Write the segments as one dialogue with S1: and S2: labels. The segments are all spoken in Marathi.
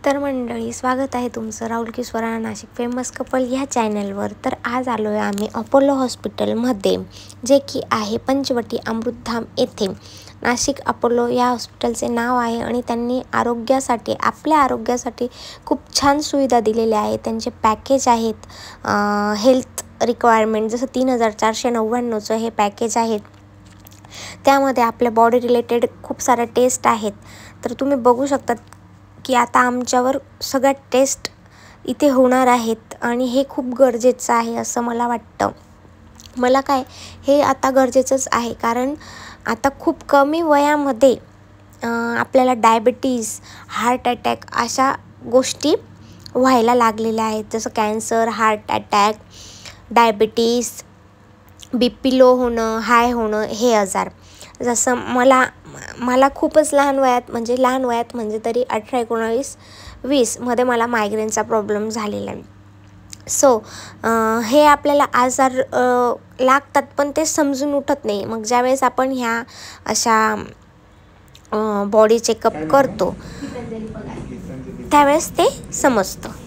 S1: तर मंडळी, स्वागत आहे तुमचं राहुल किस्वरा नाशिक फेमस कपल ह्या चॅनलवर। तर आज आलो आहे आम्ही अपोलो हॉस्पिटलमध्ये, जे की आहे पंचवटी अमृतधाम येथे। नाशिक अपोलो या हॉस्पिटलचे नाव आहे आणि त्यांनी आपल्या आरोग्यासाठी खूप छान सुविधा दिलेल्या आहेत। त्यांचे पॅकेज आहेत हेल्थ रिक्वायरमेंट, जसं 3499चं हे पॅकेज आहे। त्यामध्ये आपल्या बॉडी रिलेटेड खूप साऱ्या टेस्ट आहेत। तर तुम्ही बघू शकता की आता आमच्यावर सगळ्या टेस्ट इथे होणार आहेत आणि हे खूप गरजेचं आहे असं मला वाटतं। मला काय हे आता गरजेचंच आहे, कारण आता खूप कमी वयामध्ये आपल्याला डायबिटीज, हार्ट अटॅक अशा गोष्टी व्हायला लागलेल्या आहेत। जसं cancer, heart attack, diabetes, BP low होणं, हाय होणं, हे आजार। जसं मला खूपच लहान वयात म्हणजे तरी 18-19-20 मध्ये मला मायग्रेनचा प्रॉब्लेम झालेला आहे। सो हे आपल्याला आजार लागतात, पण ते समजून उठत नाही। मग ज्यावेळेस आपण ह्या अशा बॉडी चेकअप करतो त्यावेळेस ते समजतं।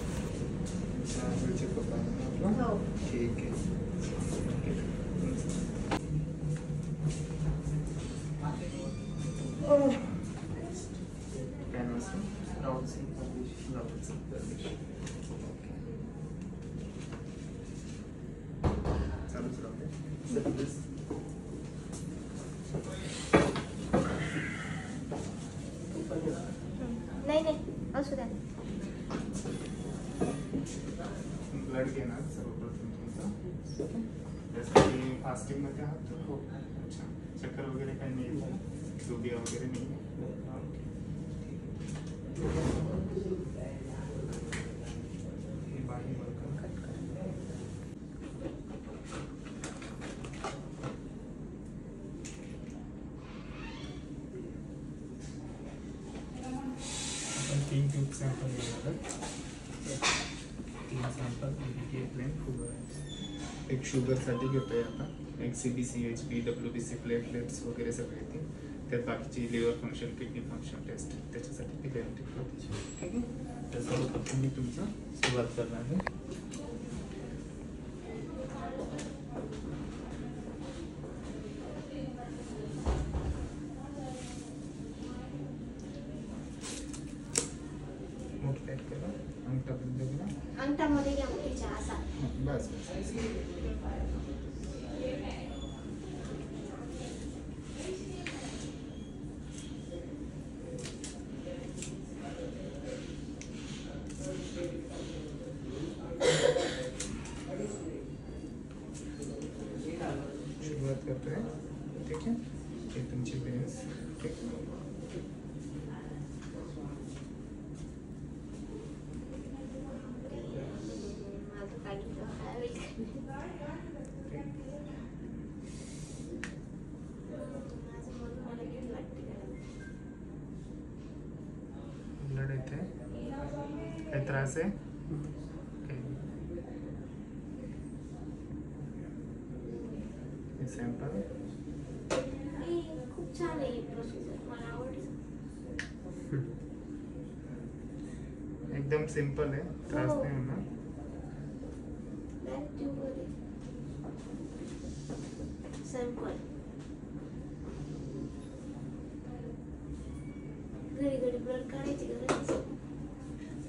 S1: नाही असू द्या।
S2: ब्लड घेणार सर्वप्रथम तुमचं, त्यासाठी फास्टिंग मध्ये आहात? हो, अच्छा। चक्कर वगैरे काही नाही, झोबिया वगैरे नाही? तीन ट्यूब सॅम्पल घेणार, 3 सॅम्पल प्लेन शुगर, एक शुगरसाठी घेतोय आता, एक CBC, HP, WBC, प्लेटलेट्स वगैरे सगळे येतील। त्यात बाकीची liver function, kidney function test त्याच्यासाठी ती बेनिफिट होती। ठीक आहे, तर सर्वप्रथम मी तुमचं सुरुवात करणार आहे।
S1: अंगठामध्ये घ्या मुलीच्या असा,
S2: बस सुरुवात करतोय। ठीक आहे, हे तुमची बेन्स, ठीक आहे। ब्लड येते, काही त्रास आहे? सॅम्पल
S1: खूप छान आहे प्रोसिजर, मला आवडली।
S2: एकदम सिंपल आहे, त्रास नाही होणार।
S1: सॅम्पल घडी ब्लड काढायची गरज नाही,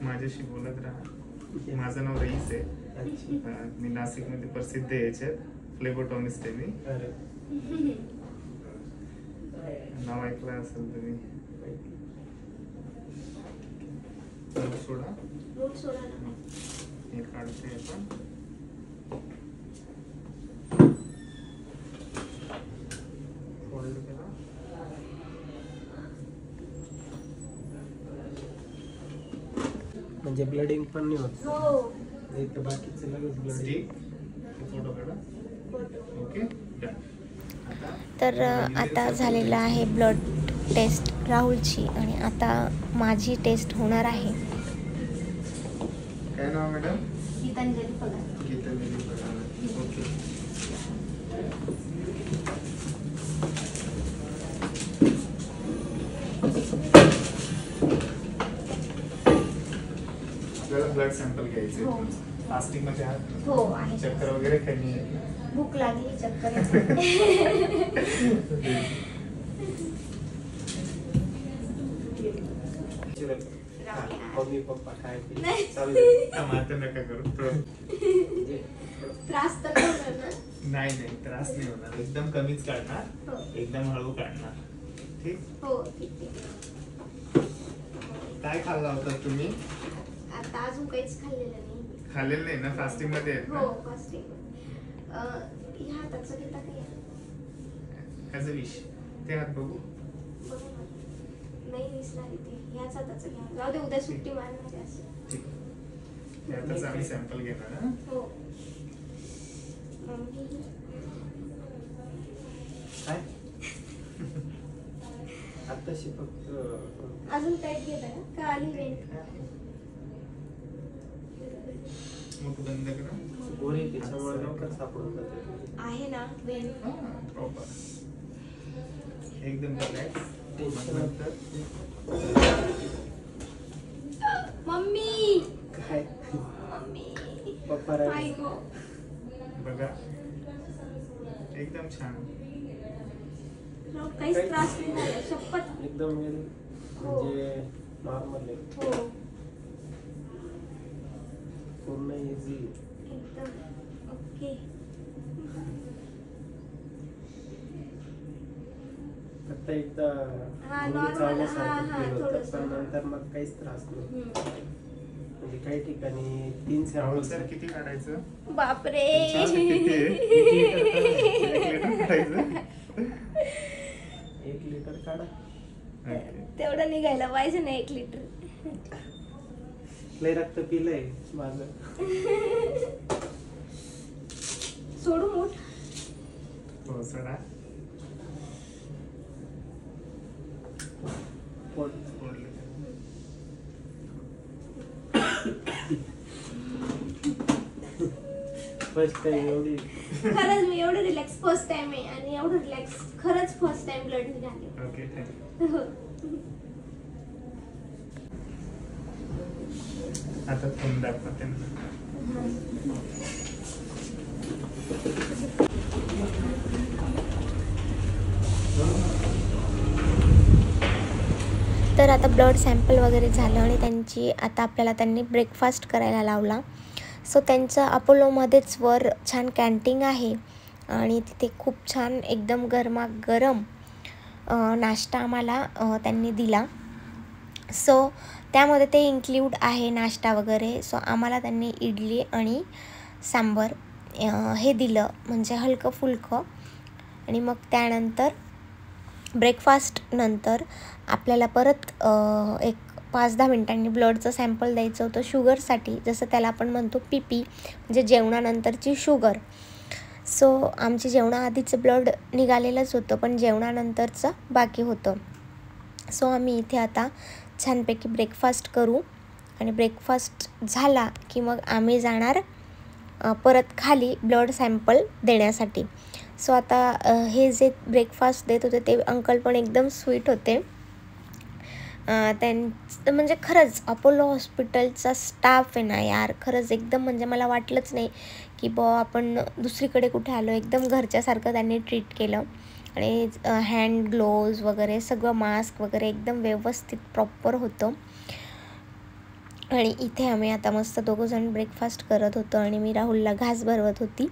S2: माझ्याशी बोलत राहा। माझं नाव रईस आहे, मी नाशिकमध्ये प्रसिद्ध आहे याच्यात, फ्लेबोटॉमिस्ट आहे मी। नाव ऐकलं असेल तुम्ही।
S1: सोडा ना,
S2: हे काढते आपण। फोल्ड करा,
S3: म्हणजे ब्लडिंग पण नाही होत।
S1: हो,
S3: नाही तर बाकीचे लगेच ब्लडिंग।
S2: फोटो काढा, ओके।
S1: तर आता झालेलं आहे ब्लड टेस्ट राहुलची, आणि आता माझी टेस्ट होणार आहे।
S2: काय नाव मॅडम?
S1: गीतांजली पगार।
S2: गीतांजली पगार, ओके। आपल्याला ब्लड सॅम्पल घ्यायचे.
S1: हो.
S2: फास्टिंग मध्ये आहात?
S1: हो आहे.
S2: चक्कर वगैरे काही नाही आहे ना?
S1: भूक लागली चक्कर.
S3: मम्मी पप्पा काय ते
S1: नाही.
S3: चालू दे.
S2: आता नका करू.
S1: त्रास तर होणार ना?
S2: नाही नाही, त्रास नाही होणार. एकदम कमीच काढणार,
S1: हो.
S2: एकदम हळू काढणार. ठीक.
S1: हो ठीक आहे.
S2: काय खाल्ला होता तुम्ही?
S1: आता अजून काहीच खाल्लेलं नाही.
S2: खाल्लेलं नाही ना? फास्टिंग मध्ये आहेत
S1: हो
S2: ना?
S1: फास्टिंग. ह्या हाताचं घेता का या?
S2: As a wish. ते हात बघू.
S1: बघा ना. नाही दिसणार इथे. ह्याच हाताचं घ्या. जाऊ दे, उद्या सुट्टी मारणार आहे असं.
S2: ठीक. त्यातच आम्ही सॅम्पल घेणार. हा?
S1: हो. मम्मी
S3: काय आताशी फक्त
S1: अजून टाईट घेता का आली वेळ?
S2: मग बंद करा.
S3: गोरी त्याच्यामुळे लवकर सापडून जाते.
S1: आहे ना वेळ?
S2: प्रॉपर एकदम रिलॅक्स.
S3: टेन्शन
S2: नंतर
S1: मम्मी
S3: काय
S1: मम्मी
S3: पप्पा
S1: आई
S3: राहिले
S1: गो.
S2: बघा एकदम छान.
S1: राव, काहीच त्रास नाही झाला. शपथ.
S3: एकदम वेल
S1: हो.
S3: म्हणजे नॉर्मल आहे
S1: हो
S3: पूर्ण इझी.
S1: एकदम ओके.
S3: फक्त एकदा
S1: हा,
S3: गोळी
S1: normal.
S3: चावल्यासारखं
S1: हा,
S3: feel होतं,
S1: थोडंसं.
S3: पण नंतर मग काहीच त्रास नाही. म्हणजे काही ठिकाणी 3
S2: राहुल
S3: सॅम्पल
S2: सर किती काढायचं?
S1: बापरे.
S2: किती आहे? 1 लिटर काढायचं?
S3: 1 लिटर काढा.
S2: Okay.
S1: तेवढं निघायला पाहिजे ना 1 लिटर.
S3: लय रक्त पिलंय माझं.
S1: सोडू मूठ.
S2: हो सोडा.
S3: पोट
S2: सोडलं.
S3: फर्स्ट टाइम एवढी
S1: खरंच मी एवढं रिलॅक्स फर्स्ट टाइम आहे आणि एवढं रिलॅक्स खरंच फर्स्ट टाइम ब्लड निघाले.
S2: Okay thank you. आता फोन दाखवा त्यांना.
S1: तर आता ब्लड सॅम्पल वगैरे झालं आणि त्यांनी ब्रेकफास्ट करायला लावला. सो त्यांचं अपोलोमध्येच वर छान कॅन्टीन आहे आणि तिथे खूप छान एकदम गरमागरम नाश्ता आम्हाला त्यांनी दिला. सो त्यामध्ये ते इन्क्ल्यूड आहे नाश्ता वगैरे. सो आम्हाला त्यांनी इडली आणि सांबर हे दिलं, म्हणजे हलकं फुलकं. आणि मग त्यानंतर ब्रेकफास्ट नंतर आपल्याला परत एक 5-10 मिनिटांनी ब्लडचं सॅम्पल द्यायचं होतं शुगरसाठी, जसं त्याला आपण म्हणतो PP, म्हणजे जेवणानंतरची शुगर. सो आमची जेवणाआधीचं ब्लड निघालेलंच होतं, पण जेवणानंतरचं बाकी होतं. सो आम्ही इथे आता छानपैकी ब्रेकफास्ट करू आणि ब्रेकफास्ट झाला की मग आम्ही जाणार परत खाली ब्लड सॅम्पल देण्यासाठी. सो आता हे जे ब्रेकफास्ट देत होते ते अंकल पण एकदम स्वीट होते. त्यांचं म्हणजे खरंच अपोलो हॉस्पिटलचा स्टाफ आहे ना यार, खरंच एकदम म्हणजे मला वाटलंच नाही की आपण दुसरीकडे कुठे आलो. एकदम घरच्यासारखं त्यांनी ट्रीट केलं आणि हँड ग्लोव्ज वगैरे सगळं, मास्क वगैरे एकदम व्यवस्थित प्रॉपर होतं. आणि इथे आम्ही आता मस्त दोघंजण ब्रेकफास्ट करत होतो आणि मी राहुलला घास भरवत होती.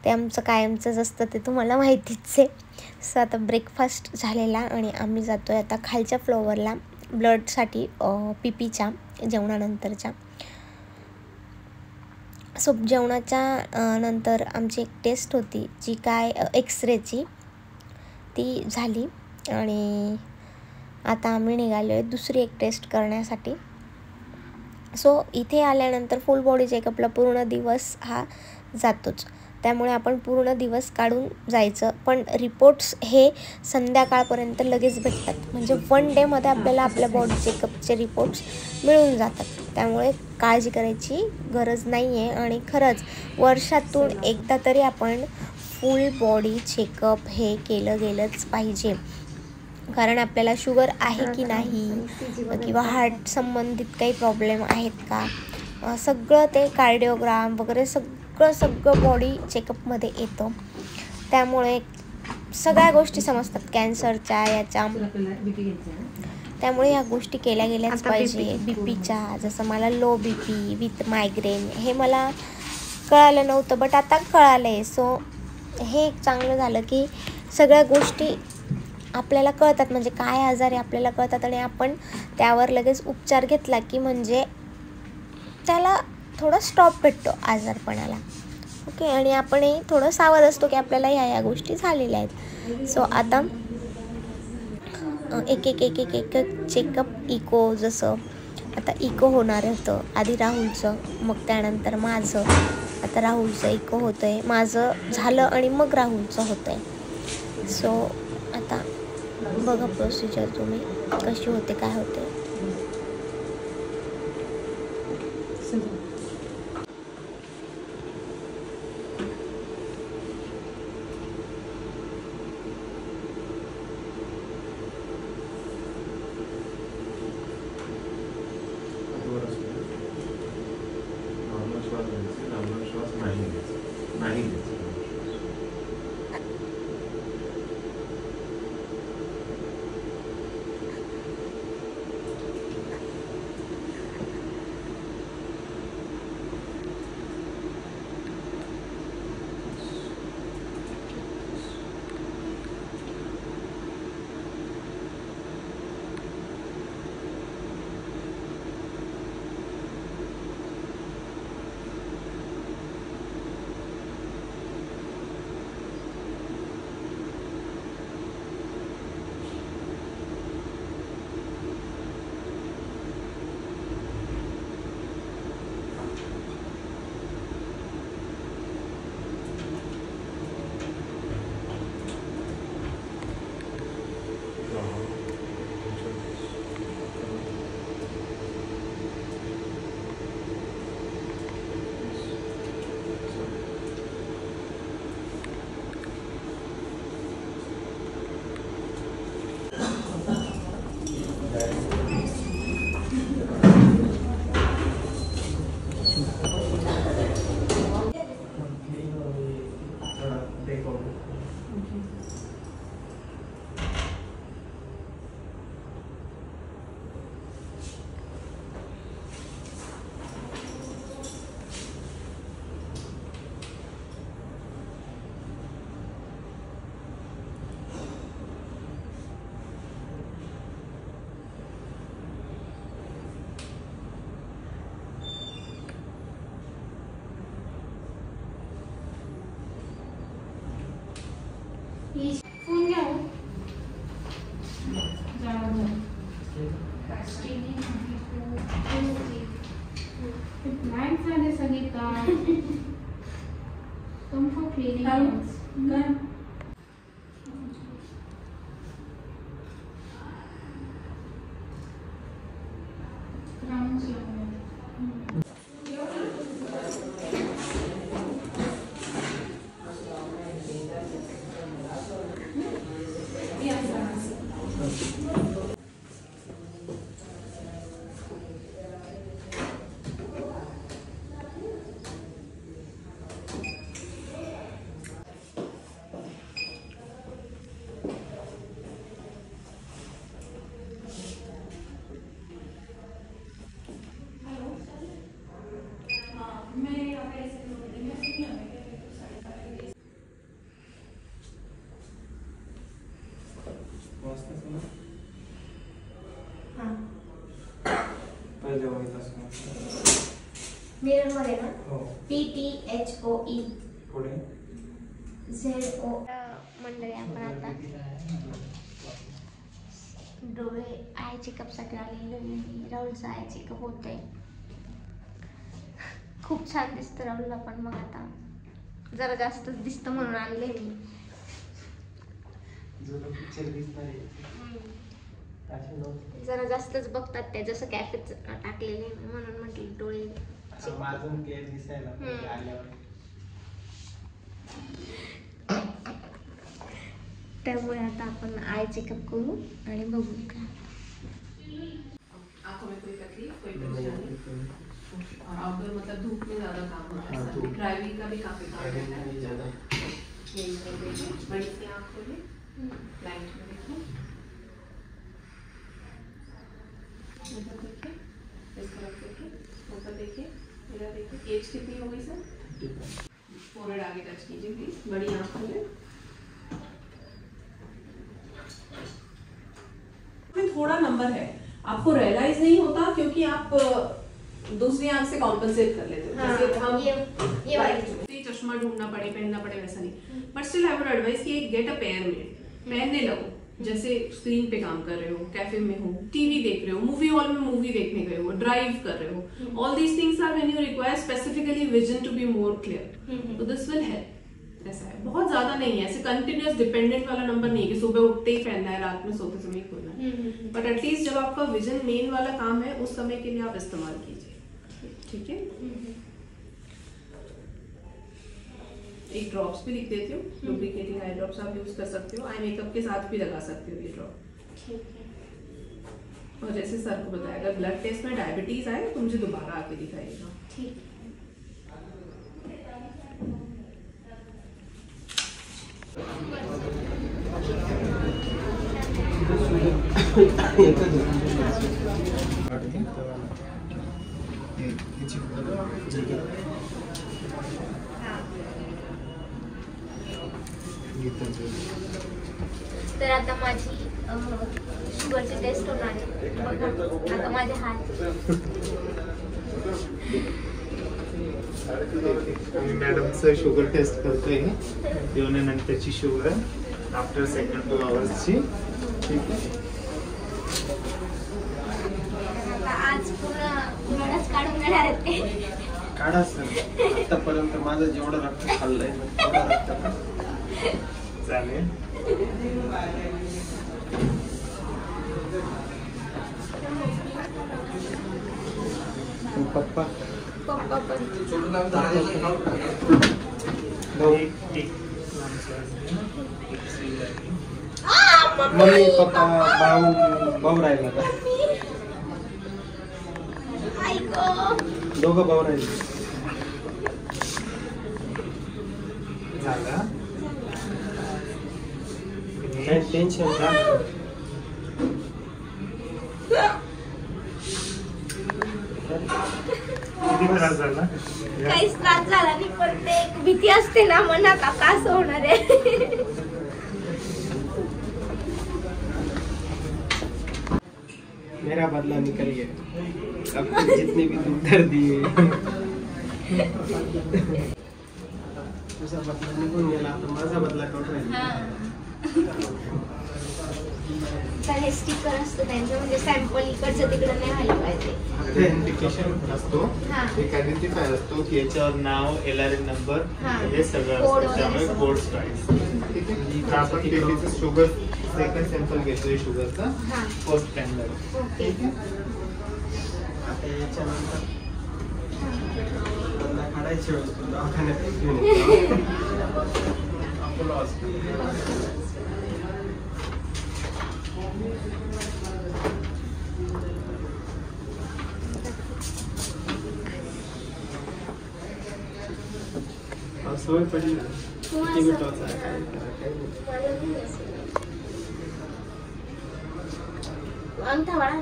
S1: ते आमचं कायमचंच असतं, ते तुम्हाला माहितीच आहे. सो आता ब्रेकफास्ट झालेला आणि आम्ही जातो आहे आता खालच्या फ्लोअरला ब्लडसाठी PPच्या जेवणानंतरच्या. सो जेवणाच्या नंतर आमची एक टेस्ट होती जी काय एक्सरेची, ती झाली आणि आता आम्ही निघालो आहे दुसरी एक टेस्ट करण्यासाठी. सो इथे आल्यानंतर फुल बॉडी चेकअपला पूर्ण दिवस हा जातोच, त्यामुळे आपण पूर्ण दिवस काढून जायचं. पण रिपोर्ट्स हे संध्याकाळपर्यंत लगेच भेटतात, म्हणजे 1 डेमध्ये आपल्याला आपल्या बॉडी चेकअपचे रिपोर्ट्स मिळून जातात. त्यामुळे काळजी करायची गरज नाही आहे. आणि खरंच वर्षातून एकदा तरी आपण फुल बॉडी चेकअप हे केलं गेलंच पाहिजे. कारण आपल्याला शुगर आहे की नाही किंवा हार्ट संबंधित काही प्रॉब्लेम आहेत का, सगळं ते कार्डिओग्राम वगैरे सगळं बॉडी चेकअपमध्ये येतं. त्यामुळे सगळ्या गोष्टी समजतात कॅन्सरच्या याच्या. त्यामुळे ह्या गोष्टी केल्या गेल्याच पाहिजे. बीपीच्या, जसं मला लो बीपी विथ मायग्रेन हे मला कळालं नव्हतं, बट आता कळालं आहे. सो हे एक चांगलं झालं की सगळ्या गोष्टी आपल्याला कळतात, म्हणजे काय आजार आहे आपल्याला कळतात आणि आपण त्यावर लगेच उपचार घेतला की म्हणजे त्याला थोडा स्टॉप भेटतो आजारपणाला. ओके, आणि आपणही थोडं सावध असतो की आपल्याला ह्या गोष्टी झालेल्या आहेत. सो आता एक चेकअप, इको, जसं आता इको होणार होतं आधी राहुलचं, मग त्यानंतर माझं. आता राहुलचं इको होतं आहे, माझं झालं आणि मग राहुलचं होतं आहे. सो आता बघा प्रोसिजर तुम्ही कशी होते, काय होते.
S4: फोन घ्या. Plants are the Sangeeta. Come for cleaning.
S1: मिररमध्ये ना PTHOE ZO. मंडळी आपण आता डोळे आय चेकअपसाठी आलेलो. राहुलचा आय चेकअप होतोय. खूप छान दिसतं राहुलला, पण मग आता जरा जास्तच दिसतं म्हणून आणले मी. जरा जास्तच बघतात ते, जसं कॅफेच टाकलेले म्हणून म्हटलं डोळे
S3: अजून क्लिअर दिसायला आल्यावर.
S1: त्यामुळे आता आपण आय चेकअप करू आणि बघू काय.
S5: आंखों में कोई तकलीफ, कोई परेशानी? और आउटडोर मतलब धूप में ज्यादा काम होता है, ड्राइविंग का भी काफी काम होता है ज्यादा. यही कर देखिए, बड़ी सी आंख खोलिए, लाइट में देखिए, इधर देखिए, इस तरफ देखिए, ऊपर देखिए, इधर देखिए. एज कितनी हो गई सर? फोरहेड आगे टच कीजिए प्लीज. बड़ी आंख खोलिए. थोड़ा नंबर है, आपको रियलाइज नहीं होता क्योंकि आप दूसरी आंख से कॉम्पनसेट कर लेते हो. जैसे हम ये चश्मा ढूंढना पड़े, पहनना पड़े, वैसा नहीं. But still I would advise कि गेट अ पेयर मेड, पहनने लगो. जैसे स्क्रीन पे काम कर रहे हो, कैफे में हो, टीवी देख रहे हो, मूवी हॉल में मूवी देखने गए हो, ड्राइव कर रहे हो, all these things are when you require specifically vision to be more clear. तो दिस विल हेल्प. ऐसा है, बहुत ज्यादा नहीं है, ऐसे कंटिन्यूअस डिपेंडेंट वाला नंबर नहीं है कि सुबह उठते ही पहनना है, रात में सोते समय खोलना है. बट एटलीस्ट जब आपका विजन मेन वाला काम है उस समय के लिए आप इस्तेमाल कीजिए. ठीक है. एक ड्रॉप्स भी लिख देती हूँ, लुब्रिकेटिंग आई ड्रॉप्स आप यूज कर सकते हो. आई मेकअप के साथ भी लगा सकते हो ये ड्रॉप. और जैसे सर को बताया, अगर ब्लड टेस्ट में डायबिटीज आए तो मुझे दोबारा आके दिखाइएगा. ठीक.
S1: तर आता माझी शुगरची टेस्ट होणार आहे. बघा आता माझे हात.
S2: मॅडमचं शुगर टेस्ट करतोय, जेवणानंतरची शुगर आफ्टर 2 hours. ठीक आहे.
S1: आज पूर्ण उन्हाळाच काढून घेणार आहेत ते.
S3: काढा सर. आतापर्यंत माझं जेवढं रक्त खाल्लंय तेवढं रक्त
S2: चालेल.
S3: पप्पा
S1: पप्पा पण
S3: मम्मी पप्पा भाऊ राहिला का? दोघं भाऊ राहिले.
S2: झाला.
S3: टेन्शन
S2: किती त्रास झाला?
S1: काहीच त्रास झाला नाही, पण ते एक भीती असते ना मनात, आता असं होणार आहे.
S3: मेरा बदला निकल गया. अब तक जितने भी दुख दर्द दिए तुझा बदला निघून गेला, आता माझा बदला करून राहिला.
S1: तर हे स्टिकर असतं त्यांचं, म्हणजे सॅम्पल इकडचं तिकडं नाही व्हायला पाहिजे.
S2: आयडेंटिफिकेशन असतो,
S1: हा.
S2: एक आयडेंटिफायर असतो की याच्यावर नाव, LRN नंबर,
S1: हा.
S2: हे सगळं
S1: कोड
S2: असतं.
S1: वगैरे
S2: त्यामुळे
S1: सगळं.
S2: Code strikes. ठीक आहे. आपण पेटीचं शुगर सेकंड सॅम्पल घेतोय शुगरचा,
S1: हा.
S2: First standard.
S1: ओके.
S3: आता याच्यानंतर बदला काढायची वेळ दवाखान्यात घेऊन येतो. Apollo hospital. सवय पडली ना. किती मिनिटाचा आहे, काय
S1: अंगठा वाळा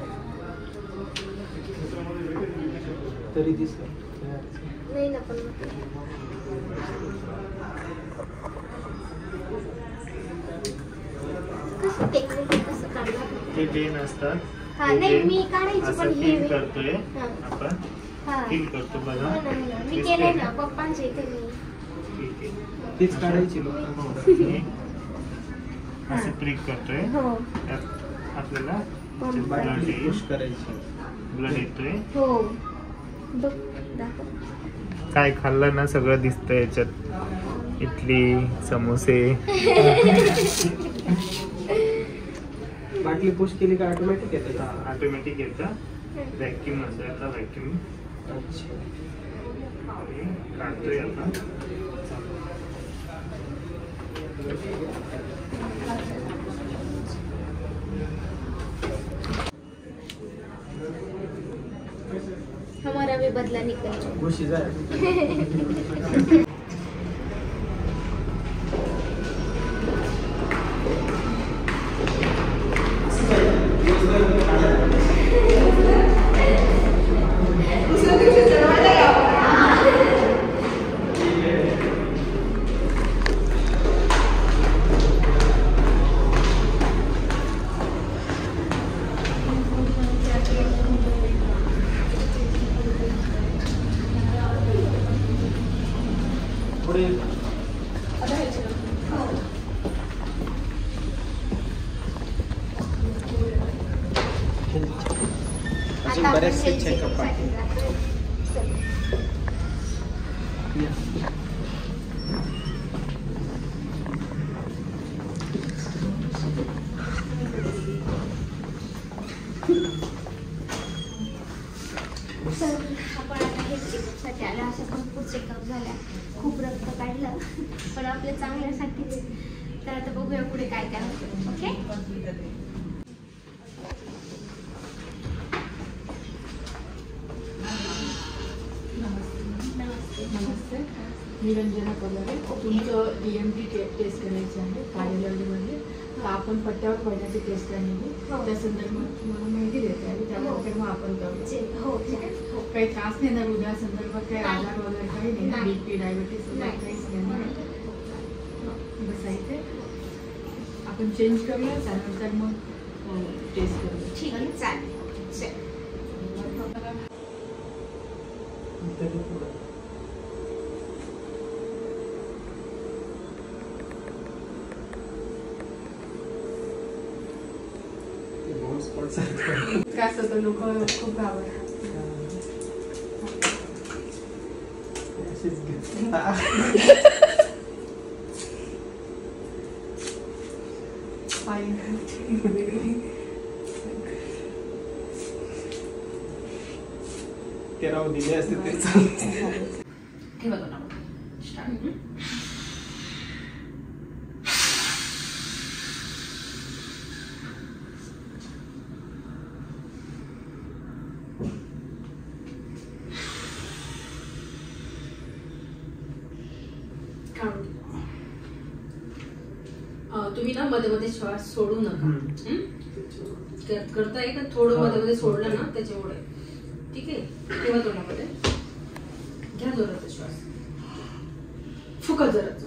S3: तरी दिसलं
S1: नाही ना, पण कसं टेक्निक कसं काढणार?
S2: ते पेन असतात.
S1: हा, नाही मी काढायची,
S2: असं
S1: पण हे
S2: फील करतोय
S1: हा.
S2: आपण,
S1: हा.
S2: फील करतो बघा.
S1: हो ना, हो ना. मी केलंय ना पप्पांच्या इथे मी.
S2: ठीक आहे.
S3: तीच काढायची लोकांना.
S2: हे असं ट्रिक करतोय.
S1: हो
S2: त्यात आपल्याला
S1: पण
S3: बाटली पुश करायची.
S2: ब्लड येतोय.
S1: हो बघ दाखव.
S2: काय खाल्लं ना सगळं दिसतंय याच्यात. इडली, समोसे.
S3: बाटली पुश केली का ऑटोमॅटिक येते का?
S2: ऑटोमॅटिक येतं. व्हॅक्यूम असतं, आता व्हॅक्यूम
S3: अच्छा.
S2: काढतोय आता.
S1: हमारा भी बदला निकल
S3: खुशी जाए पुढे अजून बरेचसे चेकअप आहे.
S1: आपण आता हे चेकअपसाठी आलं. असं भरपूर चेकअप झाल्या, खूप रक्त काढलं, पण आपल्या चांगल्यासाठीच. तर आता बघूया पुढे काय काय होतं. ओके.
S6: नमस्ते, मी रंजना पगारे. तुमचं DMT टेस्ट करायची आहे कार्डिओलॉजीमध्ये. तर आपण पट्ट्यावर पडण्याची टेस्ट करणे त्या संदर्भात तुम्हाला माहिती देते आणि त्यानंतर मग आपण करू.
S1: हो ठीक आहे. हो.
S6: काही त्रास नाही ना हृदया संदर्भात, काही आजार वगैरे काही नाही, BP डायबिटीस वगैरे काहीच नाही. बसायचे, आपण चेंज करूया, त्यानंतर मग टेस्ट करूया.
S1: ठीक आहे, चालेल. चल.
S6: काय असतं, लोक खूप घाबरतात.
S3: ते राहू दिले असते ते चालते.
S6: ठेवा दोन आपण. स्टार्ट. तुम्ही ना मध्ये मध्ये श्वास सोडू नका. करताय का थोडं मध्ये मध्ये सोडलं ना त्याच्यामुळे. ठीक आहे, तेव्हा तोंडामध्ये घ्या जोराचा श्वास, फुकत जोराचा,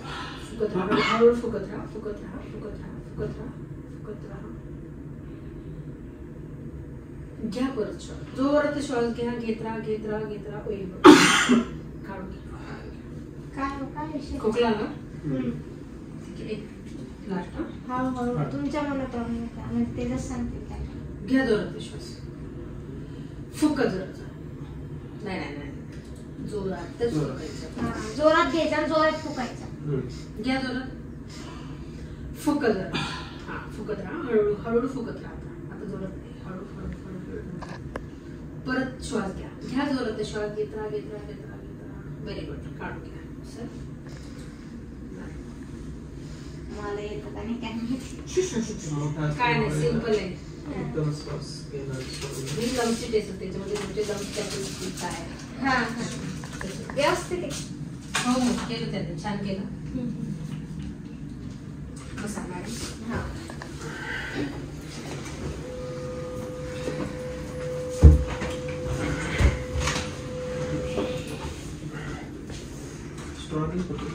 S6: फुकत राहा, हळूहळू फुकत राहा, फुकत राहा, फुकत राहा, फुकत राहा, फुकत राहा. घ्या परत श्वास, जोराचा श्वास घ्या, घेत राहा, घेत राहा, घेत राहा. काढून घ्या.
S1: काय विषय?
S6: खोकला ना. एक लास्ट.
S1: हळूहळू तुमच्या मनात म्हणजे ते जसं सांगते त्या.
S6: घ्या जोराचा श्वास, फुकत जोराचा. नाही नाही नाही, जोरातच फुकायचं.
S1: जोरात घ्यायचा, जोरात फुकायचा.
S6: घ्या जोरात, फुकत जरा. हा, फुकत राहा, हळूहळू हळूहळू फुकत राहा. आता जोरात नाही, हळूहळू हळूहळू. परत श्वास घ्या, घ्या जोरात श्वास, घेत राहा, घेत राहा, घेत राहा, घेत राहा. Very good. काढून घ्या. सर
S1: मला येतं का नाही काय माहिती.
S6: काय नाही, सिंपल आहे.
S3: एकदम श्वास घेणं सोडणं.
S6: ही लंगची टेस्ट होते, त्याच्यामध्ये तुमचे लंग्स कॅपॅसिटी काय आहे.
S1: हा व्यवस्थित आहे.
S6: हो हो, केलं त्याने, छान केलं. बसा मॅडम.
S1: हा.
S3: स्ट्रॉंगली पकडू.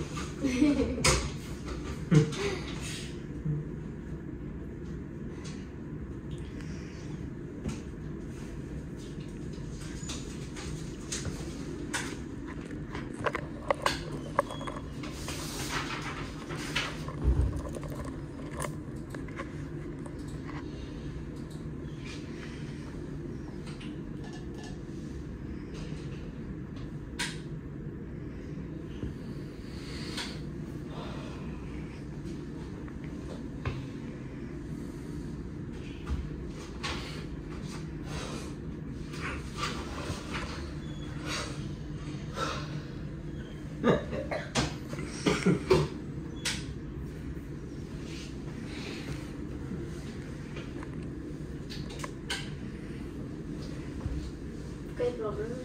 S1: काही प्रॉब्लेम नाही.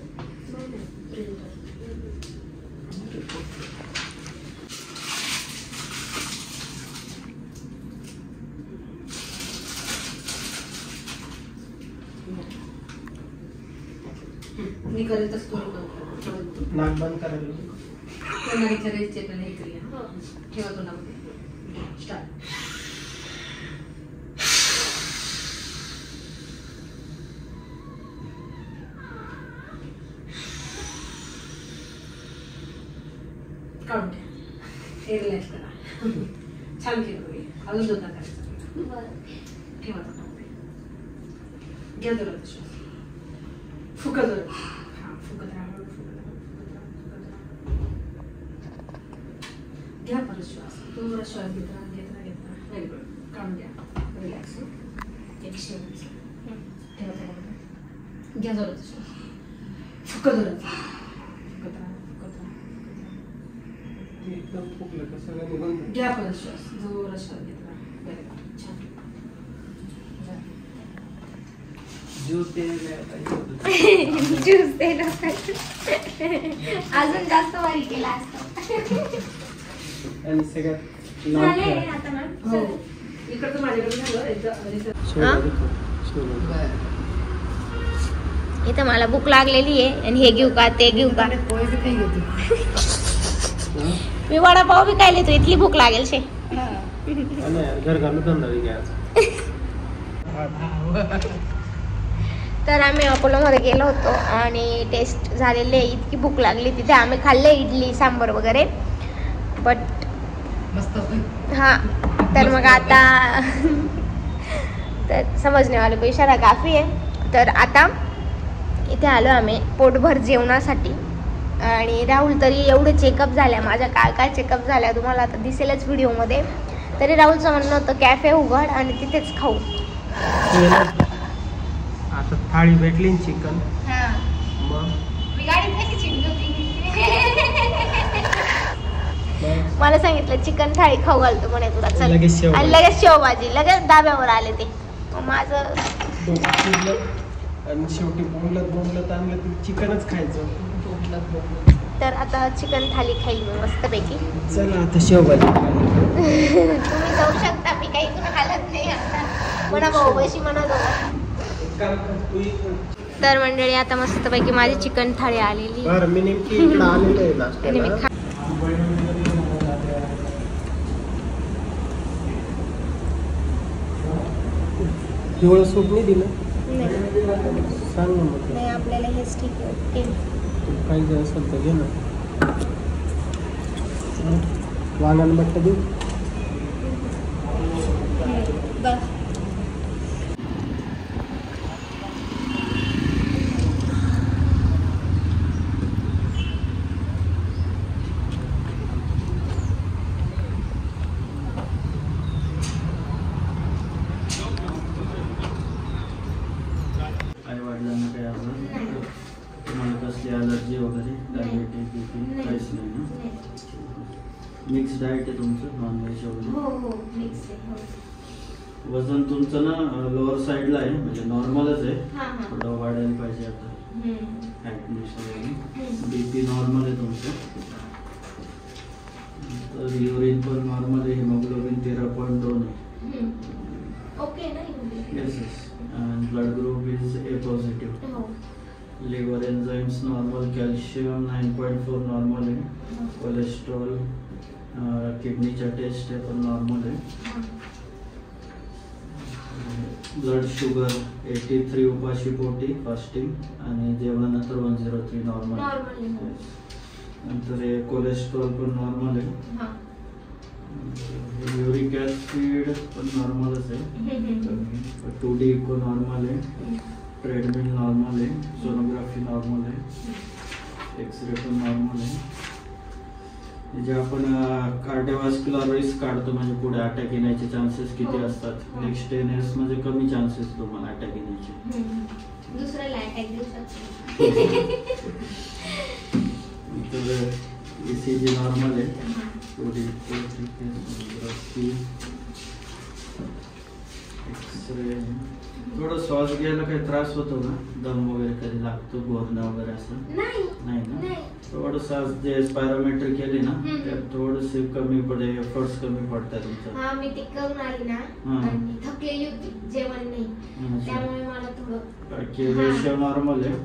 S6: मी करेल तसं तुम्ही पण
S3: नाक बंद करायला
S6: तोंडाच्या रेसचे पण हे करूया. ठेवा तोंडामध्ये. स्टार्ट. काढून घ्या. हे रिलॅक्स करा. छान केलं तुम्ही. अजून दोनदा करायचं. ठेवा तोंडामध्ये. घ्या जोरात श्वास. फुका जोरात. हा फुकत राहा. घ्या परत श्वास. थोडा श्वास घेत राहा. Very good. काढून घ्या. रिलॅक्स. एक शेवटचा. ठेवा तोंडामध्ये. घ्या जोरात श्वास. फुका जोरात. फुकत राहा.
S3: एकदम फुकलं का सगळं निघून जाईल.
S6: घ्या परत श्वास. जोरात श्वास घेत राहा. Very good. छान.
S3: ज्यूस द्यायला पाहिजे.
S1: ज्यूस द्यायला पाहिजे. अजून जास्त वारी केला असता.
S3: आणि सगळ्यात
S1: झाले आता मॅम.
S6: हो. इकडचं माझ्याकडे झालं. एकदा
S1: इथं मला भूक लागलेली आहे आणि हे घेऊ का ते घेऊ का. मी वडापाव बी काय लिहितो. इथली भूक लागेल शे.
S3: घर घालून धंदा घ्यायचा.
S1: तर आम्ही अपोलोमध्ये गेलो होतो आणि टेस्ट झालेले. इतकी भूक लागली तिथे. आम्ही खाल्ले इडली सांबर वगैरे. बट हाँ तर मग आता तर समजने वाले को इशारा काफ़ी है. तर आता इथे आलो आम्ही पोटभर जेवणासाठी. आणि राहुल तरी एवढे चेकअप झाल्या माझ्या. काय काय चेकअप झाल्या तुम्हाला आता दिसेलच व्हिडिओमध्ये. तरी राहुलचं म्हणणं होतं कॅफे उघड आणि तिथेच खाऊ.
S3: आता थाळी भेटली ना चिकन. मग
S1: मी गाडीत कशी चिंटू होती. मला सांगितलं चिकन थाळी खाऊ घालतो म्हणे तुला. चल.
S3: लगेच शेव
S1: आणि लगेच शेवभाजी. लगेच डाब्यावर आले ते. मग माझं
S3: आणि शेवटी बोंबलत आणलं तर चिकनच खायचं.
S1: तर आता चिकन थाली खाईल मी मस्तपैकी.
S3: चला आता शेवभाजी.
S1: तुम्ही जाऊ शकता. मी काही इथून हालत नाही आता. म्हणा भाऊ बशी म्हणत होता. तर मंडळी आता मस्तपैकी माझी चिकन थाळी आलेली.
S3: बरं मी नेमकी इकडे आलेलो आहे
S1: आणि मी
S3: नाश्त्याला. पिवळं सूप नाही दिलं. सांग ना मग.
S1: नाही आपल्याला हेच ठीक आहे. ओके
S3: पाहिजे असेल तर घे ना. वांगण बट्टा देऊ.
S1: बस.
S7: आई-वडिलांना काही आजार तुम्हाला कसली ॲलर्जी वगैरे डायबिटीज बीपी काहीच नाही ना. मिक्स डाएट आहे तुमचं नॉनव्हेज वगैरे.
S1: हो मिक्स आहे.
S7: वजन तुमचं ना लोअर साईडला आहे म्हणजे नॉर्मलच आहे.
S1: हां
S7: थोडं वाढायला पाहिजे आता फॅटनेस वगैरे. बीपी नॉर्मल आहे तुमचं. तर युरिन पण नॉर्मल आहे. हिमोग्लोबिन 13.2 आहे.
S1: ओके ना.
S7: Yes yes. and blood group is A positive. Liver enzymes normal, calcium 9.4 normal है. Cholesterol kidney चा टेस्ट है पण नॉर्मल है. ब्लड शुगर 83 उपाशी पोटी फास्टिंग आणि जेवणानंतर 103 नॉर्मल. नंतर हे कोलेस्ट्रॉल पण नॉर्मल आहे. यूरिक ॲसिड पण नॉर्मलच आहे. 2D इको नॉर्मल आहे. ट्रेडमिल नॉर्मल आहे. सोनोग्राफी नॉर्मल आहे. एक्सरे पण नॉर्मल आहे. जे आपण कार्डिओव्हास्क्युलर रिस्क काढतो म्हणजे पुढे अटॅक येण्याचे चान्सेस किती असतात. नेक्स्ट 10 years म्हणजे कमी चान्सेस तुम्हाला अटॅक येण्याचे.
S1: दुसऱ्याला अटॅक देऊ शकतो.
S7: तर ECG नॉर्मल आहे. सोनोग्राफी एक्सरे थोडं श्वास घ्यायला काही त्रास होतो ना, दम वगैरे कधी लागतो, गोरणं वगैरे असं
S1: नाही
S7: नाही ना?
S1: नाही.
S7: थोडंसं जे स्पायरोमेट्री केली ना त्यात थोडंसे कमी पडे, एफर्ट्स कमी पडतात तुमचं.
S1: हा मी ते करून आली ना आणि थकलेली होती, जेवण नाही त्यामुळे मला थोडं.
S7: बाकी रेशो नॉर्मल आहे.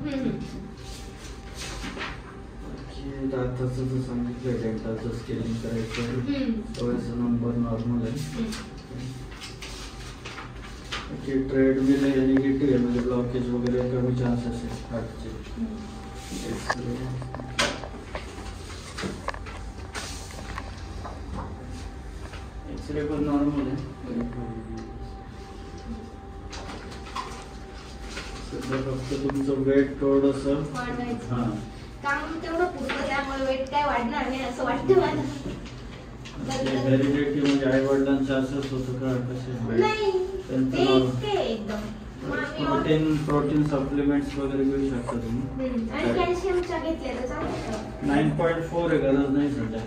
S7: दाताचं जर सांगितलं डेंटाचं स्कॅनिंग करायचं, डोळ्याचा नंबर नॉर्मल आहे. ट्रेडमिल आहे निगेटिव्ह आहे, म्हणजे ब्लॉकेज वगैरे कमी चान्सेस आहे हार्टचे. एक्सरे पण नॉर्मल आहे. सध्या फक्त तुमचं वेट थोडंसं
S1: वाढवायचं.
S7: हां
S1: काम तेवढं पुरतं, त्यामुळे वेट काय वाढणार नाही असं वाटतं मला.
S7: हेरिडिटी म्हणजे आई वडिलांचं असंच होतं का कसे?
S1: नाही ते इतके एकदम.
S7: प्रोटीन सप्लिमेंट्स वगैरे घेऊ शकता तुम्ही.
S1: आणि कॅल्शियमच्या घेतल्या तर चांगलं.
S7: 9.4 आहे, गरज नाही सध्या.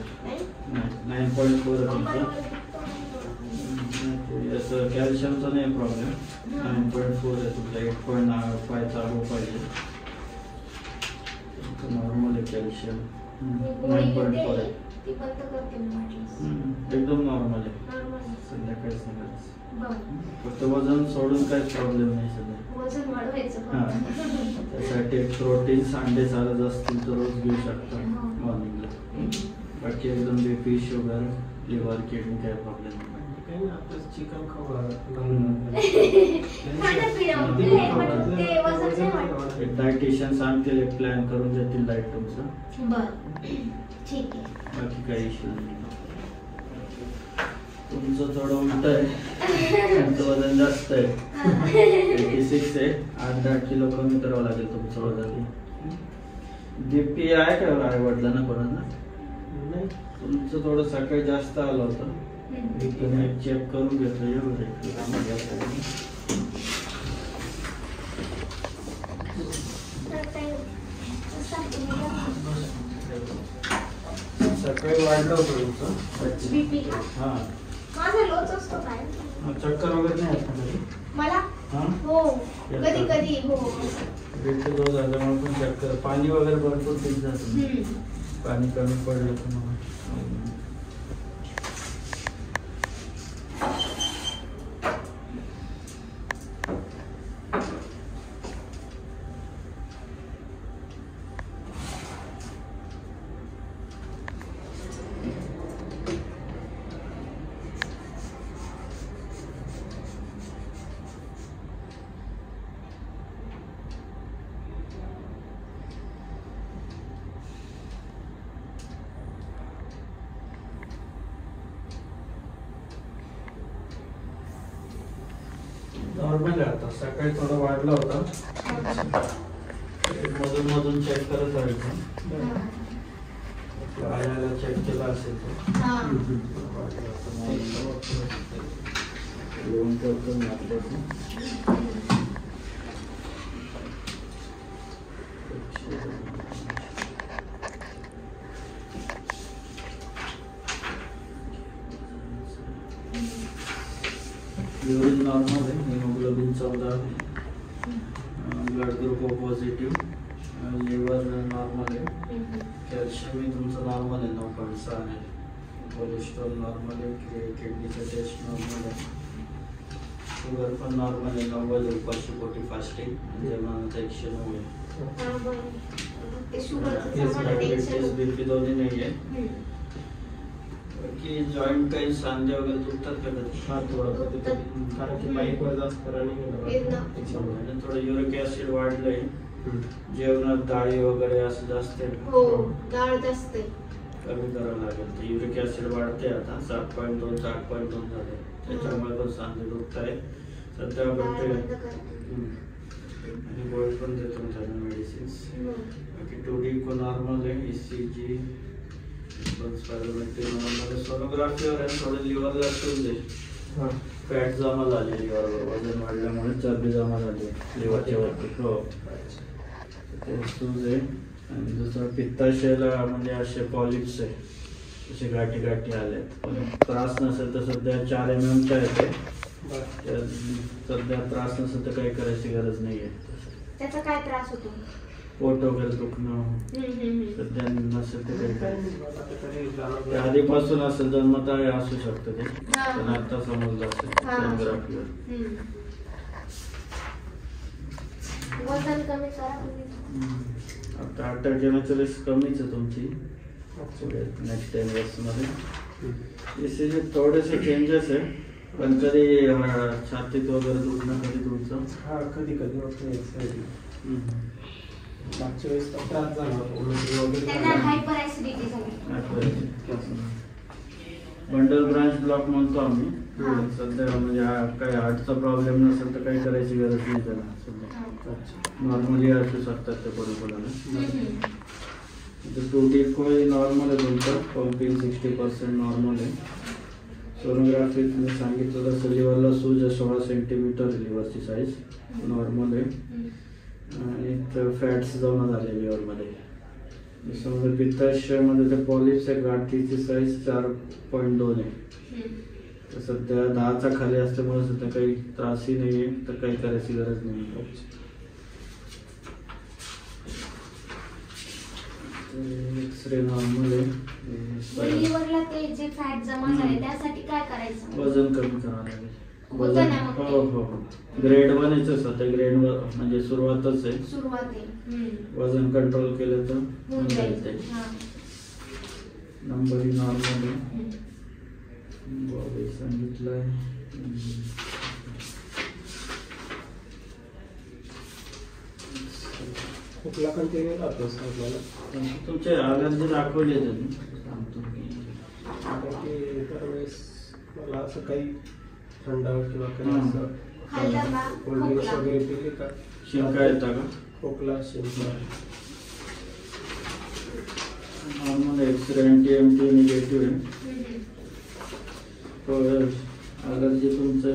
S7: नाही 9.4 आहे तुमचं. असं कॅल्शियमचा नाही प्रॉब्लेम. 9.4 आहे तुमचा. 8.5 चालू पाहिजे. नॉर्मल आहे कॅल्शियम. 9.4 आहे. एकदम नॉर्मल आहे. संध्याकाळी सांगायचं. फक्त वजन सोडून काहीच प्रॉब्लेम नाही सध्या.
S1: वजन वाढवायचं.
S7: त्यासाठी प्रोटीन अंडे चालत असतील तर रोज घेऊ शकता मॉर्निंगला. बाकी एकदम बीपी, शुगर, लिव्हर, किडनी काही प्रॉब्लेम नाही.
S3: चिकन
S7: एक डायटिशियन सांगतील, एक प्लॅन करून देतील डाएट तुमचं.
S1: ठीक आहे.
S7: बाकी काही इश्यू नाही. तुमचं थोडं उलट आहे, तुमचं वजन जास्त आहे. 86 आहे. 8-10 किलो कमी करावं लागेल तुमचं वजन. बीपी आहे का आई वडिलांना कोणाला? तुमचं थोडं सकाळी जास्त आलं होतं. एक चेक करून घेतो. सकाळी वाढलं होतं तुमचं
S1: बीपी.
S7: हा.
S1: माझा लोच असतो काय?
S7: चक्कर वगैरे नाही येत कधी?
S1: मला हो कधी कधी हो.
S7: बीपी लो झाल्यामुळे पण चक्कर. पाणी वगैरे भरपूर पीत जातं. पाणी कमी पडलं तर मग नॉर्मल आहे. आता सकाळी थोडं वाढला होता. मधून मधून चेक करत राहायचं. आल्याला चेक केला असेल तर येऊन ठेवतो यूरिन नॉर्मल आहे. हिमोग्लोबिन 14 आहे. Blood group O positive. Liver normal आहे. कॅल्शियम तुमचं नॉर्मल आहे 9.6 आहे. कोलेस्ट्रॉल नॉर्मल आहे. किडनीचं टेस्ट नॉर्मल आहे. शुगर पण नॉर्मल आहे. 90 उपाशी पोटी फास्टिंग. जेवणानंतर 109 आहे. बीपी दोन्ही नाही आहे. की जॉईंट काही सांधे वगैरे दुखतात का कधी?
S3: हा थोडं कधी कारण की बाईक वर जास्त रनिंग
S7: थोडं युरिक ऍसिड वाढलंय. जेवणात डाळी वगैरे असं जास्त
S1: हो डाळ जास्त
S7: कमी करावं लागेल. तर युरिक ऍसिड वाढते आता 7.2 8.2 झाले. त्याच्यामुळे पण सांधे दुखत आहे सध्या. आणि गोळी पण देतो त्याला मेडिसिन्स. बाकी 2D को नॉर्मल आहे. ECG सोनोग्राफीवर आहे. थोडं लिव्हरला ठेवून दे. फॅट जमा झाली लिव्हरवर. वजन वाढल्यामुळे चरबी जमा झाली लिव्हरच्या वरती. हो आहे. आणि दुसरं पित्ताशयाला म्हणजे असे पॉलिप्स आहे. असे गाठी गाठी आल्यात. पण त्रास नसेल तर सध्या 4 mm च्या येते. सध्या त्रास नसेल तर काही करायची गरज नाहीये.
S1: त्याचा काय त्रास होतो?
S7: पोट वगैरे दुखणं सध्या नसेल तर काही आधीपासून असेल जन्मता असू शकतं ते, पण आता समजलं असेल सोनोग्राफीवर.
S1: वजन कमी करा.
S7: आता अटॅक येण्याची रिस्क कमीच आहे तुमची नेक्स्ट 10 years मध्ये. ECG थोडेसे चेंजेस आहे, पण कधी छातीत वगैरे दुखणं कधी तुमचं?
S3: हा कधी कधी होतं. मागच्या वेळेस त्रास झाला
S7: बंडल ब्रांच ब्लॉक म्हणतो आम्ही. सध्या म्हणजे काही हार्टचा प्रॉब्लेम नसेल तर काही करायची गरज नाही त्याला. सध्या नॉर्मली असू शकतात ते परिपूर्ण. 2D नॉर्मल आहे तुमचं, पंपिंग 60% नॉर्मल आहे. सोनोग्राफी तुम्ही सांगितलं तसं लिव्हरला सूज 16 सेंटीमीटर लिव्हरची साईज नॉर्मल आहे. आणि फॅट्स जमा झाले लिव्हरमध्ये. त्याच्यामध्ये पित्ताशयामध्ये ते पॉलिप्स आहे, गाठीची साईज 4.2 आहे. तर सध्या 10च्या खाली असल्यामुळे सध्या काही त्रासही नाही आहे, तर काही करायची गरज नाही. एक्सरे नॉर्मल आहे.
S1: लिव्हरला ते जे फॅट जमा झाले त्यासाठी काय करायचं?
S7: वजन कमी करावं लागेल. हो हो हो. ग्रेड 1च सध्या ग्रेड म्हणजे सुरुवातच आहे. वजन कंट्रोल केलं तर होऊन जाईल ते. नंबर नॉर्मल आहे. बॉडी सांगितलंय.
S3: कुठला कंटिन्यू राहतो आपल्याला?
S7: तुमचे अलर्जी दाखवली त्यांनी सांगतो.
S3: दरवेळेस मला असं काही थंडाव किंवा काही असं कोल्ड्रिंक्स वगैरे पिली का
S7: शिंका येता का?
S3: खोकला शिंका
S7: नॉर्मल. एक्सरे NT-MT निगेटिव्ह आहे. अलर्जी तुमचं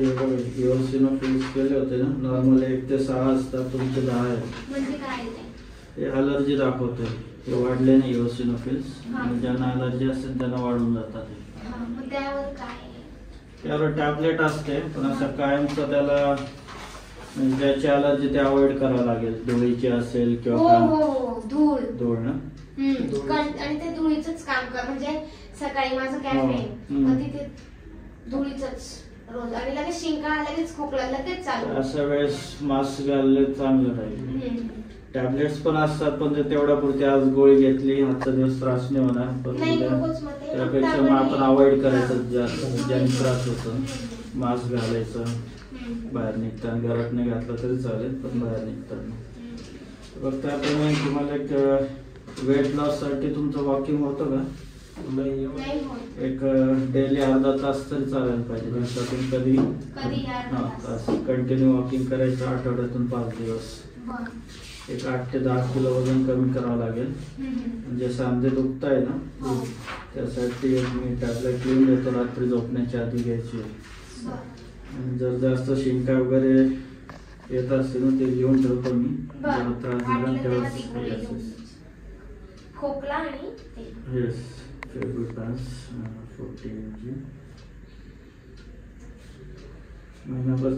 S7: इओसिनोफिल्स केले होते ना, नॉर्मल 1 ते 6 असतात, तुमचे 10 आहे. हे अलर्जी दाखवते. हे वाढले नाही इओसिनोफिल्स. ज्यांना अलर्जी असेल त्यांना वाढून जातात. त्यावर टॅबलेट असते, पण असं कायमचं त्याला ज्याची अलर्जी ते अवॉइड करावं लागेल. धुळीची असेल किंवा धूळ ना,
S1: आणि ते धुळीचंच काम कर. म्हणजे सकाळी माझं कॅफे तिथे धुळीचंच रोज, आणि लगेच शिंका लगेच खोकला लगेच चालू.
S7: अशा वेळेस मास्क घालले चांगलं राहील. टॅबलेट्स पण असतात, पण ते तेवढ्या पुरती आज गोळी घेतली, आजचा दिवस त्रास नाही होणार, पण त्यापेक्षा मग आपण अवॉइड करायचं. ज्याने त्रास होतो मास्क घालायचं बाहेर निघताना. घरात नाही घातलं तरी चालेल, पण बाहेर निघताना. फक्त त्याप्रमाणे तुम्हाला एक वेट लॉस साठी तुमचं वॉकिंग होतं का? एक डेली अर्धा तास तरी चालायला पाहिजे. दिवसातून कधी कंटिन्यू वॉकिंग करायचं. आठवड्यातून 5 दिवस. एक 8 ते 10 किलो वजन कमी करावं लागेल. म्हणजे सांधे दुखताय ना, त्यासाठी मी टॅबलेट लिहून देतो, रात्री झोपण्याच्या आधी घ्यायची. आणि जर जास्त शिंका वगैरे येत असतील ना, ते लिहून ठेवतो मी. त्रास झाला तेव्हा
S1: खोकला आणि
S7: फेब्रिकास 40 mg महिनाभर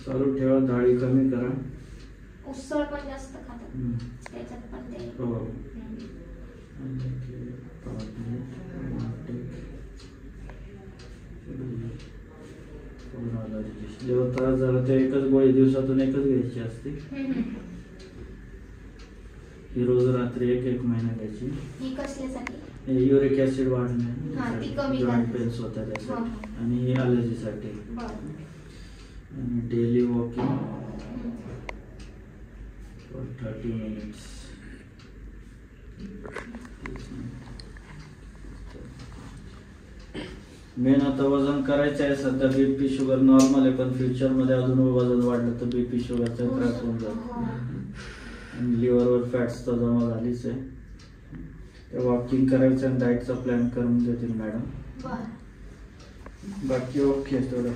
S7: चालू ठेवा. डाळी कमी करा.
S1: उसळ पण जास्त खातात त्याच्यात पण ते.
S7: हो. जेव्हा त्रास झाला ते एकच गोळी दिवसातून एकच घ्यायची असते. ही रोज रात्री 1 महिना घ्यायची.
S1: ही कसल्यासाठी?
S7: युरिक ऍसिड वाढणे, जॉईंट पेन्स होतात त्यासाठी, आणि ही अलर्जीसाठी. आणि daily walking for 30 minutes. Main आता वजन करायचं आहे. सध्या BP शुगर नॉर्मल आहे, पण फ्युचर मध्ये अजून वजन वाढलं तर BP शुगरचा त्रास होऊन जातो. आणि लिव्हरवर फॅट्स तर जमा झालीच आहे. वॉकिंग करायचं आणि डाएटचा प्लॅन करून देतील मॅडम. बाकी ओके थोडं.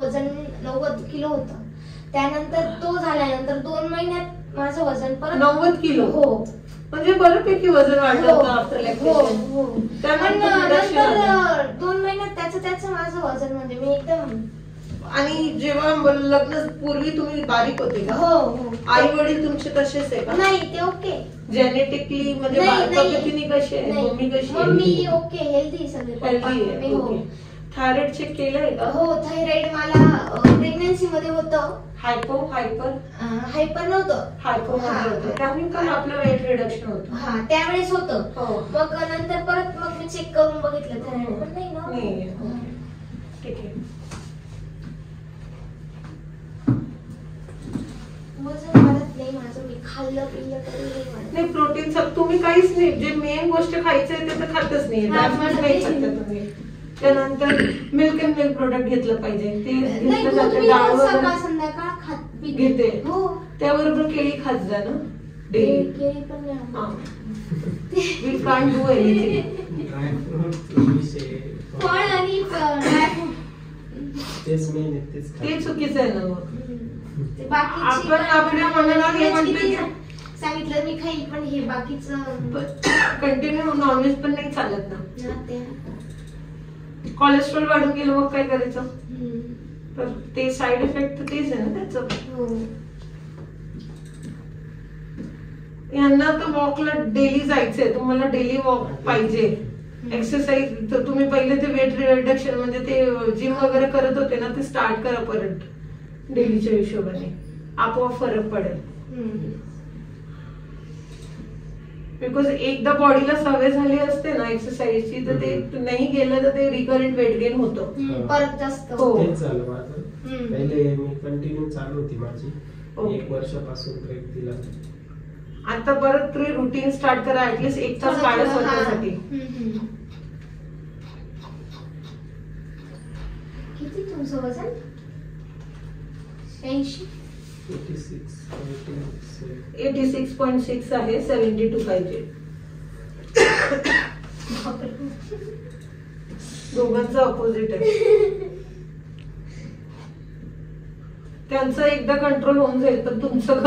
S1: वजन 90 किलो होतं. त्यानंतर तो झाल्यानंतर 2 महिन्यात माझं वजन परत
S6: 90 किलो.
S1: हो
S6: म्हणजे बऱ्यापैकी वजन वाढलं होतं आफ्टर
S1: हो
S6: लॅक्टेशन.
S1: हो. पण नंतर 2 महिन्यात त्याचं माझं वजन म्हणजे मी एकदम.
S6: आणि जेव्हा लग्न पूर्वी तुम्ही बारीक होते का?
S1: हो हो.
S6: आई वडील तुमचे तसेच आहे का?
S1: नाही ते ओके.
S6: जेनेटिकली म्हणजे तब्येतीने कशी आहे? मम्मी कशी आहे?
S1: मम्मी ओके हेल्दी सगळे.
S6: हेल्दी आहे. ओके. थायरॉइड चेक केलंय का?
S1: हो थायरॉइड मला प्रेग्नन्सी मध्ये होतं.
S6: हायपर
S1: नव्हतं.
S6: हायपो मध्ये होतं. त्यामुळे पण आपलं वेट रिडक्शन होतं.
S1: हा त्यावेळेस होतं.
S6: हो.
S1: मग नंतर परत मग मी चेक करून बघितलं थायरॉइड पण नाही ना.
S6: नाही. ठीक आहे.
S1: वजन वाढत नाही माझं. मी खाल्लं पिल्लं तरी नाही वाढत.
S6: नाही प्रोटीन तुम्ही काहीच नाही. जे मेन गोष्ट खायचंय ते तर खातच नाही. नाही खात तुम्ही. त्यानंतर मिल्क अँड मिल्क प्रोडक्ट घेतलं पाहिजे. ते घेतलं जातं डाळवर
S1: सकाळ संध्याकाळ खात
S6: घेते.
S1: हो
S6: त्याबरोबर केळी खात जा ना डेली.
S1: केळी पण नाही.
S6: We can't do anything.
S1: फळ आणि ड्रायफ्रूट
S3: तेच मेन आहे, तेच
S6: ते चुकीचं आहे ना. मग
S1: बाकीची
S6: आपण आपल्या मनाला हे म्हणतो
S1: सांगितलं मी खाईल पण हे बाकीचं
S6: कंटिन्यू नॉनव्हेज पण नाही चालत ना. कोलेस्ट्रॉल वाढून गेलं मग काय करायचं? तर ते साइड इफेक्ट तर तेच आहे ना त्याचं. यांना तर वॉकला डेली जायचंय. तुम्हाला डेली वॉक पाहिजे. एक्सरसाइज तर तुम्ही पहिले ते वेट रिडक्शन म्हणजे ते जिम वगैरे करत होते ना ते स्टार्ट करा परत डेलीच्या हिशोबाने. आपोआप फरक पडेल. बिकॉज एकदा बॉडीला सवय झाली असते ना एक्सरसाइजची तर ते नाही गेलं तर ते रिकरंट वेट गेन होतं
S1: परत जास्त.
S6: हो
S3: तेच झालं माझं. पहिले मी कंटिन्यू चालू होती माझी. 1 वर्षापासून ब्रेक दिला.
S6: आता परत तुम्ही रुटीन स्टार्ट करा. ऍटलीस्ट 1 तास काढा स्वतःसाठी.
S1: किती तुमचं वजन? 86.
S6: 86.6 आहे. 72 पाहिजे. दोघांचं अपोजिट आहे. त्यांचं एकदा कंट्रोल होऊन जाईल तर तुमचं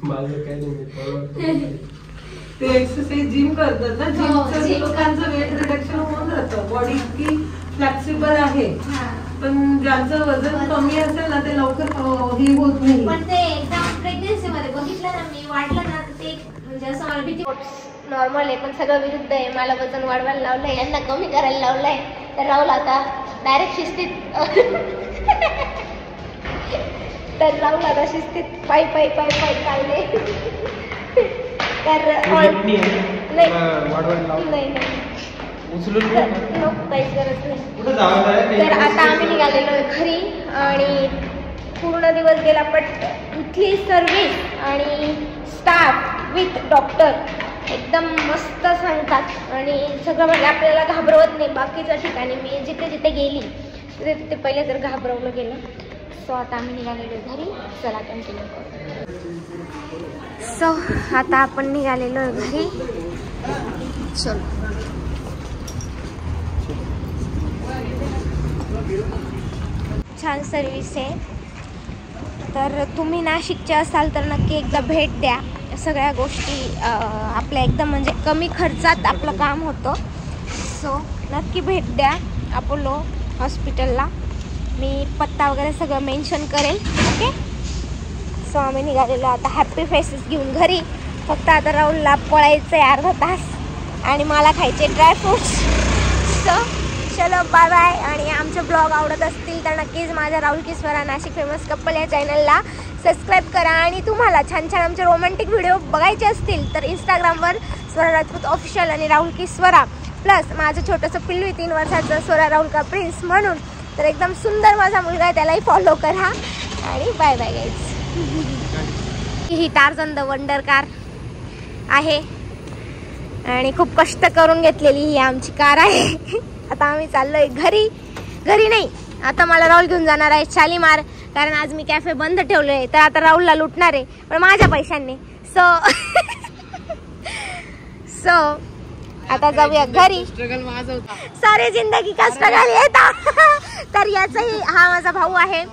S3: माझं काय नाही.
S6: ते एक्सरसाइज जिम करतात ना. जिमचं लोकांचं वेट रिडक्शन होऊन जातं. बॉडी इतकी फ्लेक्सिबल आहे. पण ज्यांचं वजन कमी असेल ना ते लवकर हे होत नाही.
S1: पण ते एकदम प्रेग्नन्सी मध्ये बघितलं ना मी वाढलं ना ते म्हणजे असं मला भीती. नॉर्मल आहे पण सगळं विरुद्ध आहे. मला वजन वाढवायला लावलंय यांना कमी करायला लावलंय. तर राहुल आता डायरेक्ट शिस्तीत तर राहुल आता शिस्तीत पायी चालले. तर नाही काहीच गरज नाही. तर आता आम्ही निघालेलो आहे घरी आणि पूर्ण दिवस गेला. पण इथली सर्व्हिस आणि स्टाफ विथ डॉक्टर एकदम मस्त सांगतात आणि सगळं म्हणजे आपल्याला घाबरवत नाही. बाकीच्या ठिकाणी मी जिथे जिथे गेली तिथे पहिले तर घाबरवलं गेलं. सो आता आम्ही निघालेलो घरी. चला कंटिन्यू करू. सो आता आपण निघालेलो घरी. चलो छान सर्विस आहे. तर तुम्ही नाशिकचे असाल तर नक्की एकदा भेट द्या. सगळ्या गोष्टी आपल्या एकदम म्हणजे कमी खर्चात आपलं काम होतं. सो नक्की भेट द्या अपोलो हॉस्पिटलला. मी पत्ता वगैरे सगळं मेन्शन करेल. ओके. सो आम्ही निघालेलो आता हॅपी फेसेस घेऊन घरी. फक्त आता राहुलला पळायचं आहे अर्धा तास आणि मला खायचे ड्रायफ्रूट्स. सो चलो बाय बाय. आणि आमचे ब्लॉग आवडत असतील तर नक्कीच माझ्या राहुल की स्वरा नाशिक फेमस कपल या चॅनलला सबस्क्राईब करा. आणि तुम्हाला छान छान आमचे रोमॅन्टिक व्हिडिओ बघायचे असतील तर इंस्टाग्रामवर स्वरा राजपूत ऑफिशियल आणि राहुल की स्वरा प्लस माझं छोटंसं पिल्लू 3 वर्षाचं स्वरा राहुल का प्रिन्स म्हणून. तर एकदम सुंदर माझा मुलगा आहे त्यालाही फॉलो करा. आणि बाय बाय गाईज. ही टार्झन द वंडर कार आहे आणि खूप कष्ट करून घेतलेली ही आमची कार आहे. आता आम्ही चाललोय घरी. घरी नाही आता मला राहुल घेऊन जाणार आहे शालीमार. कारण आज मी कॅफे बंद ठेवलोय तर आता राहुलला लुटणार आहे पण माझ्या पैशांनी. सो आता जाऊया घरी. सारे जिंदगी का स्ट्रगल येतात. तर याचाही हा माझा भाऊ आहे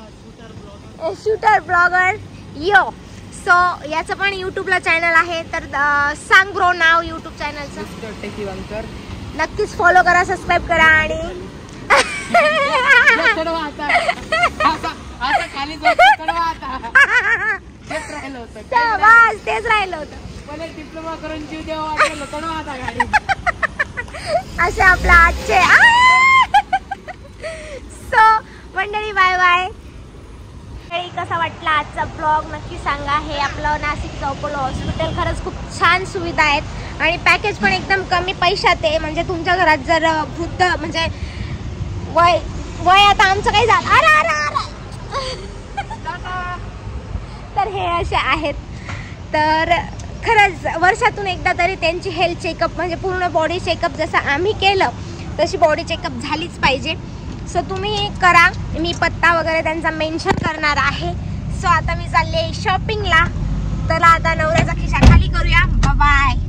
S1: शूटर ब्लॉगर. यो सो याचं पण यूट्यूबला चॅनल आहे, तर सांग ब्रो नाव यूट्यूब चॅनलचं. नक्कीच फॉलो करा, सबस्क्राईब करा आणि तेच राहिलं होतं.
S5: डिप्लोमा करून जीव देवा
S1: असे आपला आजचे. सो मंडळी बाय बाय. कसा वाटला आजचा ब्लॉग नक्की सांगा. हे आपलं नाशिकचं अपोलो हॉस्पिटल खरंच खूप छान सुविधा आहेत आणि पॅकेज पण एकदम कमी पैशात आहे. म्हणजे तुमच्या घरात जर वृद्ध म्हणजे वय आता आमचं काही झालं तर हे असे आहेत. तर खरंच वर्षातून एकदा तरी त्यांची हेल्थ चेकअप म्हणजे पूर्ण बॉडी चेकअप जसं आम्ही केलं तशी बॉडी चेकअप झालीच पाहिजे. सो तुम्ही करा. मी पत्ता वगैरे त्यांचा मेन्शन करणार आहे. सो आता मी चालले शॉपिंगला. तर आता नवऱ्याचा खिशा खाली करूया. बाय.